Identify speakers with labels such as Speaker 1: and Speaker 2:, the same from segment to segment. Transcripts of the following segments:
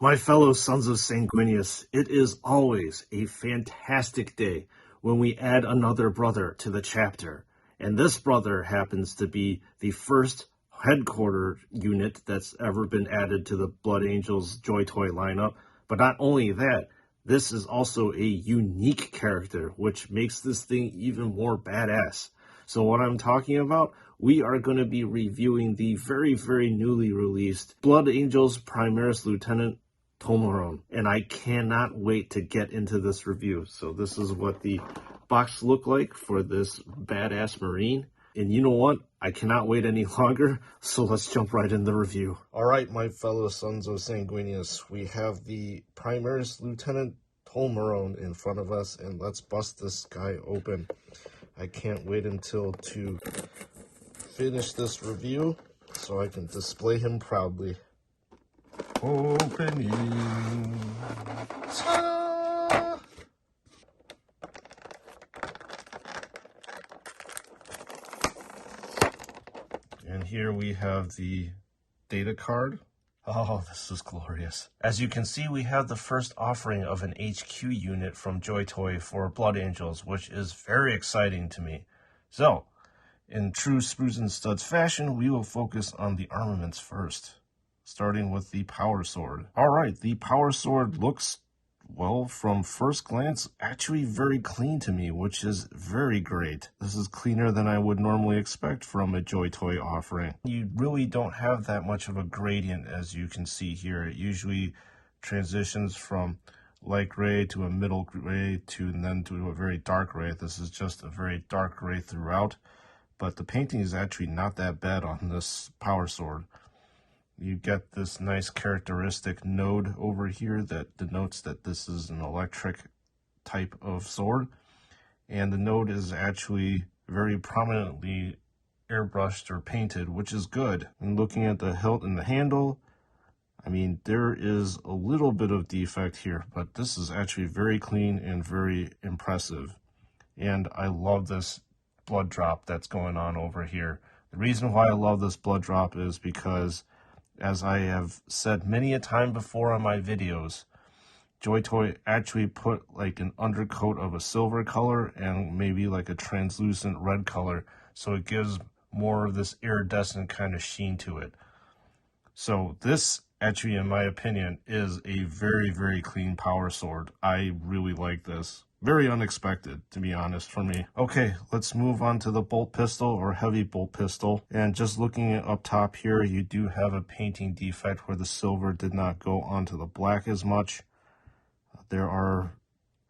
Speaker 1: My fellow Sons of Sanguinius, it is always a fantastic day when we add another brother to the chapter. And this brother happens to be the first headquarter unit that's ever been added to the Blood Angels JoyToy lineup. But not only that, this is also a unique character, which makes this thing even more badass. So what I'm talking about, we are going to be reviewing the very newly released Blood Angels Primaris Lieutenant Tolmeron, and I cannot wait to get into this review. So this is what the box looked like for this badass Marine. And you know what? I cannot wait any longer, so let's jump right in the review. Alright, my fellow Sons of Sanguinius, we have the Primaris Lieutenant Tolmeron in front of us, and let's bust this guy open. I can't wait until to finish this review so I can display him proudly. Opening. Ta-da! And here we have the data card. Oh, this is glorious. As you can see, we have the first offering of an HQ unit from JoyToy for Blood Angels, which is very exciting to me. So, in true Sprues and Studs fashion, we will focus on the armaments first, starting with the Power Sword. Alright, the Power Sword looks, well, from first glance, actually very clean to me, which is very great. This is cleaner than I would normally expect from a JoyToy offering. You really don't have that much of a gradient, as you can see here. It usually transitions from light gray to a middle gray and then to a very dark gray. This is just a very dark gray throughout, but the painting is actually not that bad on this Power Sword. You get this nice characteristic node over here that denotes that this is an electric type of sword. And the node is actually very prominently airbrushed or painted, which is good. And looking at the hilt and the handle, I mean, there is a little bit of defect here, but this is actually very clean and very impressive. And I love this blood drop that's going on over here. The reason why I love this blood drop is because, as I have said many a time before on my videos, JoyToy actually put like an undercoat of a silver color and maybe like a translucent red color, so it gives more of this iridescent kind of sheen to it. So this actually, in my opinion, is a very clean power sword. I really like this. Very unexpected, to be honest, for me. Okay, let's move on to the bolt pistol or heavy bolt pistol. And just looking at up top here, you do have a painting defect where the silver did not go onto the black as much. There are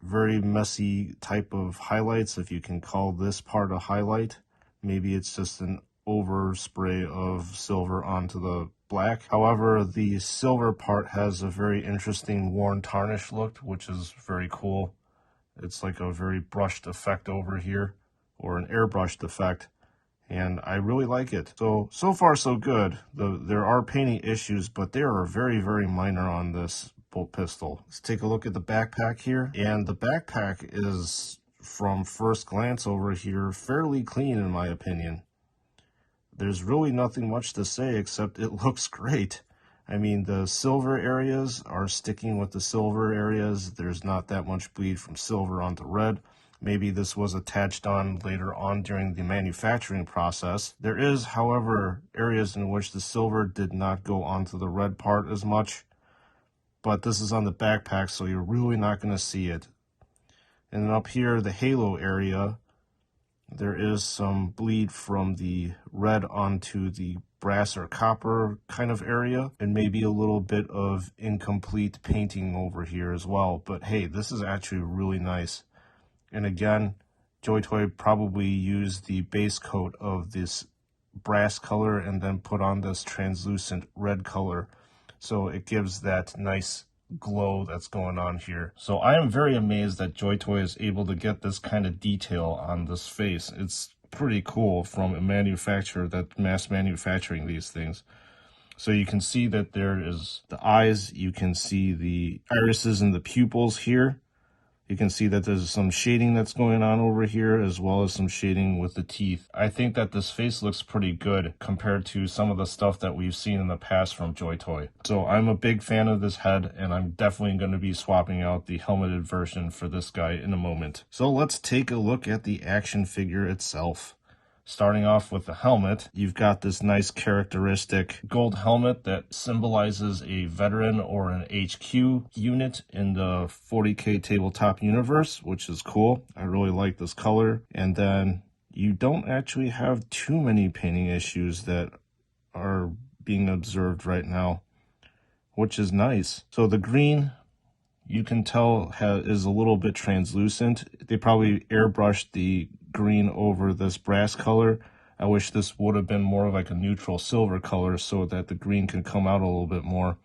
Speaker 1: very messy type of highlights, if you can call this part a highlight. Maybe it's just an overspray of silver onto the black. However, the silver part has a very interesting worn tarnish look, which is very cool. It's like a very brushed effect over here, or an airbrushed effect, and I really like it. So far so good. There are painting issues, but they are very minor on this bolt pistol. Let's take a look at the backpack here, and the backpack is, from first glance over here, fairly clean in my opinion. There's really nothing much to say except it looks great. I mean, the silver areas are sticking with the silver areas. There's not that much bleed from silver onto red. Maybe this was attached on later on during the manufacturing process. There is, however, areas in which the silver did not go onto the red part as much. But this is on the backpack, so you're really not going to see it. And then up here, the halo area, there is some bleed from the red onto the brass or copper kind of area, and maybe a little bit of incomplete painting over here as well. But hey, this is actually really nice. And again, JoyToy probably used the base coat of this brass color and then put on this translucent red color, so it gives that nice glow that's going on here. So I am very amazed that JoyToy is able to get this kind of detail on this face. It's pretty cool from a manufacturer that's mass manufacturing these things. So you can see that there is the eyes, you can see the irises and the pupils here. You can see that there's some shading that's going on over here, as well as some shading with the teeth. I think that this face looks pretty good compared to some of the stuff that we've seen in the past from JoyToy. So I'm a big fan of this head, and I'm definitely going to be swapping out the helmeted version for this guy in a moment. So let's take a look at the action figure itself. Starting off with the helmet, you've got this nice characteristic gold helmet that symbolizes a veteran or an HQ unit in the 40K tabletop universe, which is cool. I really like this color. And then you don't actually have too many painting issues that are being observed right now, which is nice. So the green, you can tell is a little bit translucent. They probably airbrushed the green over this brass color. I wish this would have been more of like a neutral silver color so that the green can come out a little bit more.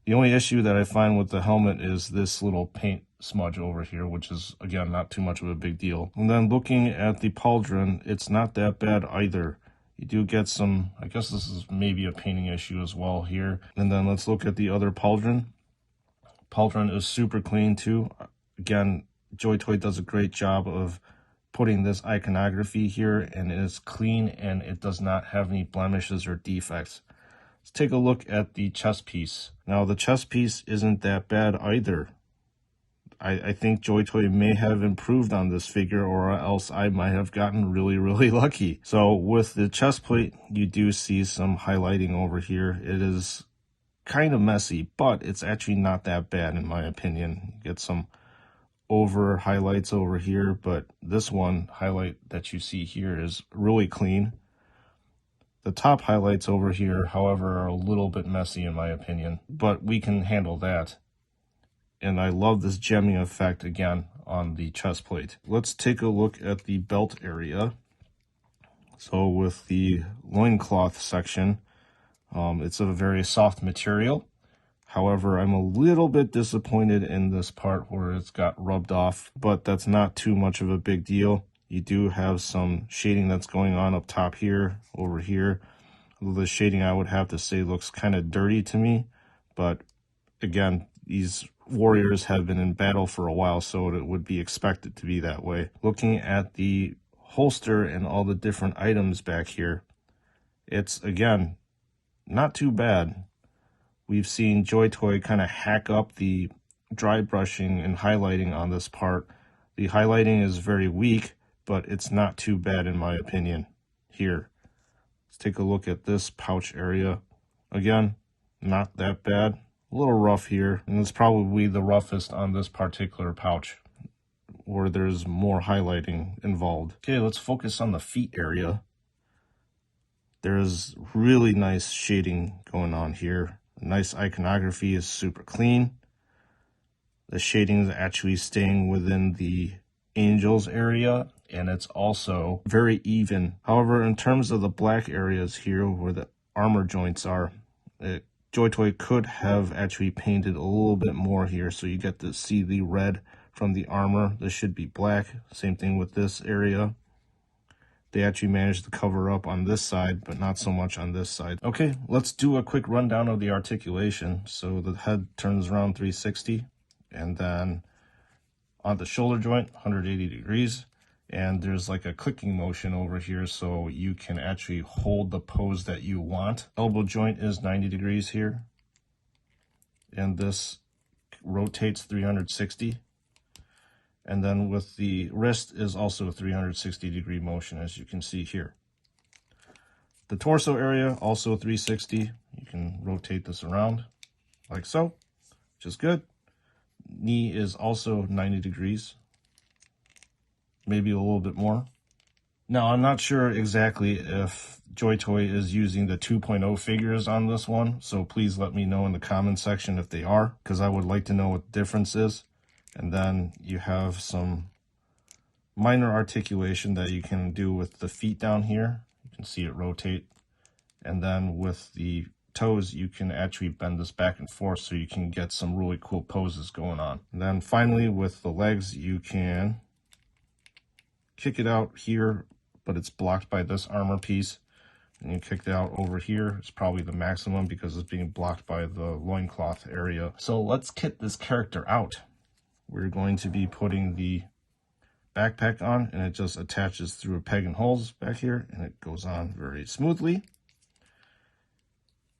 Speaker 1: The only issue that I find with the helmet is this little paint smudge over here, which is, again, not too much of a big deal. And then looking at the pauldron, it's not that bad either. You do get some, I guess this is maybe a painting issue as well here. And then let's look at the other pauldron. Pauldron is super clean too. Again, JoyToy does a great job of putting this iconography here, and it is clean and it does not have any blemishes or defects. Let's take a look at the chest piece. Now the chest piece isn't that bad either. I think JoyToy may have improved on this figure, or else I might have gotten really lucky. So with the chest plate, you do see some highlighting over here. It is kind of messy, but it's actually not that bad in my opinion. You get some over highlights over here, but this one highlight that you see here is really clean. The top highlights over here, however, are a little bit messy in my opinion, but we can handle that. And I love this gemming effect again on the chest plate. Let's take a look at the belt area. So with the loincloth section, it's a very soft material. However, I'm a little bit disappointed in this part where it's got rubbed off, but that's not too much of a big deal. You do have some shading that's going on up top here, over here. The shading, I would have to say, looks kind of dirty to me, but again, these warriors have been in battle for a while, so it would be expected to be that way. Looking at the holster and all the different items back here, it's, again, not too bad. We've seen JoyToy kind of hack up the dry brushing and highlighting on this part. The highlighting is very weak, but it's not too bad in my opinion here. Let's take a look at this pouch area. Again, not that bad. A little rough here, and it's probably the roughest on this particular pouch where there's more highlighting involved. Okay, let's focus on the feet area. There's really nice shading going on here. Nice iconography, is super clean. The shading is actually staying within the angels area, and it's also very even. However, in terms of the black areas here where the armor joints are, JoyToy could have actually painted a little bit more here, so you get to see the red from the armor. This should be black. Same thing with this area. They actually managed to cover up on this side, but not so much on this side. Okay, let's do a quick rundown of the articulation. So the head turns around 360, and then on the shoulder joint, 180 degrees. And there's like a clicking motion over here, so you can actually hold the pose that you want. Elbow joint is 90 degrees here. And this rotates 360. And then with the wrist is also a 360 degree motion, as you can see here. The torso area, also 360. You can rotate this around like so, which is good. Knee is also 90 degrees, maybe a little bit more. Now, I'm not sure exactly if JoyToy is using the 2.0 figures on this one, so please let me know in the comment section if they are, because I would like to know what the difference is. And then you have some minor articulation that you can do with the feet down here. You can see it rotate. And then with the toes, you can actually bend this back and forth so you can get some really cool poses going on. And then finally with the legs, you can kick it out here, but it's blocked by this armor piece. And you kick it out over here. It's probably the maximum because it's being blocked by the loincloth area. So let's kit this character out. we're going to be putting the backpack on, and it just attaches through a peg and holes back here, and it goes on very smoothly.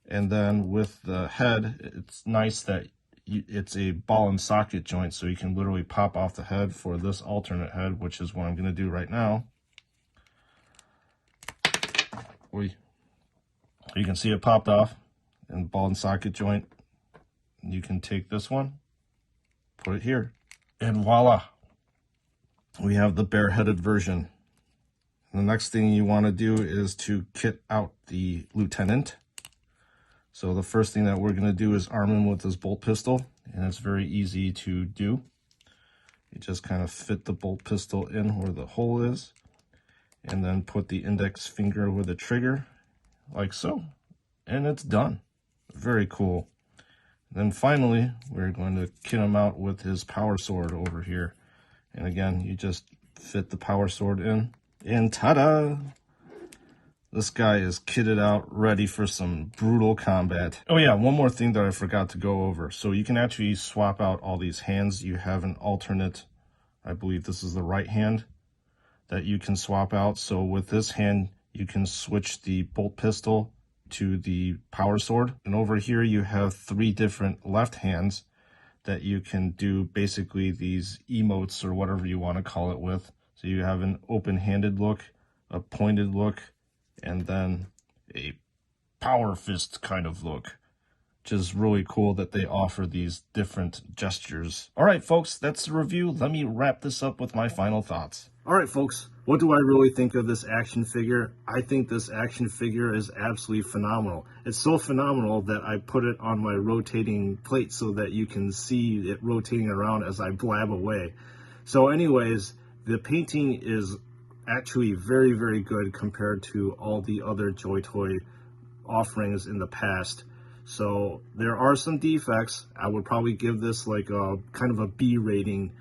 Speaker 1: And then with the head, it's nice that it's a ball and socket joint, so you can literally pop off the head for this alternate head, which is what I'm going to do right now. You can see it popped off, and ball and socket joint. You can take this one, put it here, and voila, we have the bare-headed version. And the next thing you want to do is to kit out the lieutenant. So the first thing that we're going to do is arm him with this bolt pistol, and it's very easy to do. You just kind of fit the bolt pistol in where the hole is, and then put the index finger with the trigger, like so, and it's done. Very cool. Then finally, we're going to kit him out with his power sword over here. And again, you just fit the power sword in, and ta-da! This guy is kitted out, ready for some brutal combat. Oh yeah, one more thing that I forgot to go over. So you can actually swap out all these hands. You have an alternate, I believe this is the right hand, that you can swap out. So with this hand, you can switch the bolt pistol to the power sword. And over here, you have 3 different left hands that you can do basically these emotes or whatever you want to call it with. So you have an open-handed look, a pointed look, and then a power fist kind of look, which is really cool that they offer these different gestures. All right, folks, that's the review. Let me wrap this up with my final thoughts. All right, folks, what do I really think of this action figure? I think this action figure is absolutely phenomenal. It's so phenomenal that I put it on my rotating plate so that you can see it rotating around as I blab away. So anyways, the painting is actually very, very good compared to all the other JoyToy offerings in the past. So there are some defects. I would probably give this like a kind of a B rating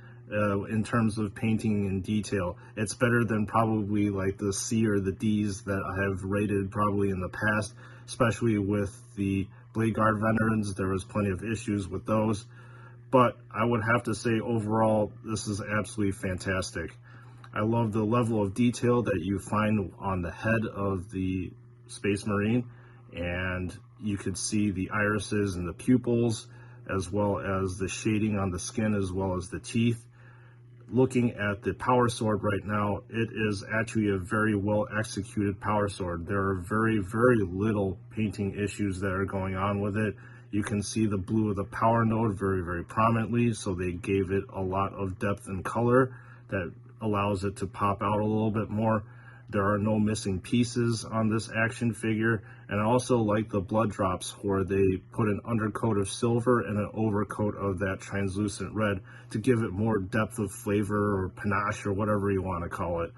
Speaker 1: in terms of painting and detail. It's better than probably like the C or the D's that I have rated probably in the past, especially with the Blade Guard veterans. There was plenty of issues with those, but I would have to say overall this is absolutely fantastic. I love the level of detail that you find on the head of the Space Marine, and you could see the irises and the pupils, as well as the shading on the skin, as well as the teeth. Looking at the power sword right now, it is actually a very well executed power sword. There are very, very little painting issues that are going on with it. You can see the blue of the power node very, very prominently, so they gave it a lot of depth and color that allows it to pop out a little bit more. There are no missing pieces on this action figure, and I also like the blood drops where they put an undercoat of silver and an overcoat of that translucent red to give it more depth of flavor or panache or whatever you want to call it.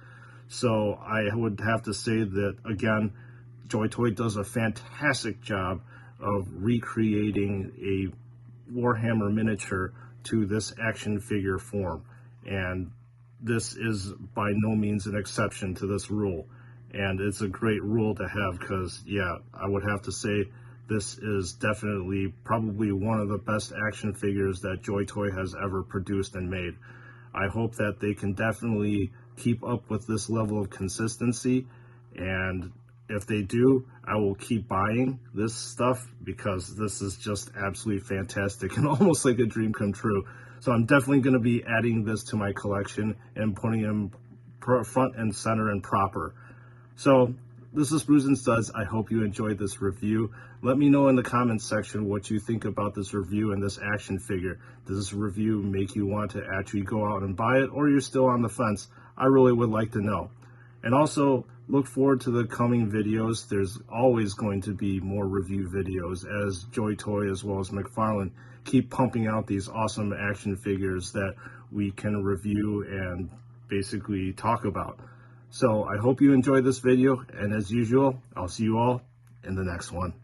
Speaker 1: So I would have to say that, again, JoyToy does a fantastic job of recreating a Warhammer miniature to this action figure form, and this is by no means an exception to this rule, and it's a great rule to have because, yeah, I would have to say this is definitely probably one of the best action figures that JoyToy has ever produced and made. I hope that they can definitely keep up with this level of consistency, and if they do, I will keep buying this stuff because this is just absolutely fantastic and almost like a dream come true. So I'm definitely going to be adding this to my collection and putting them front and center and proper. So this is Brews and Studs. I hope you enjoyed this review. Let me know in the comments section what you think about this review and this action figure. Does this review make you want to actually go out and buy it, or you're still on the fence? I really would like to know. And also, look forward to the coming videos. There's always going to be more review videos as JoyToy as well as McFarlane keep pumping out these awesome action figures that we can review and basically talk about. So I hope you enjoyed this video, and as usual, I'll see you all in the next one.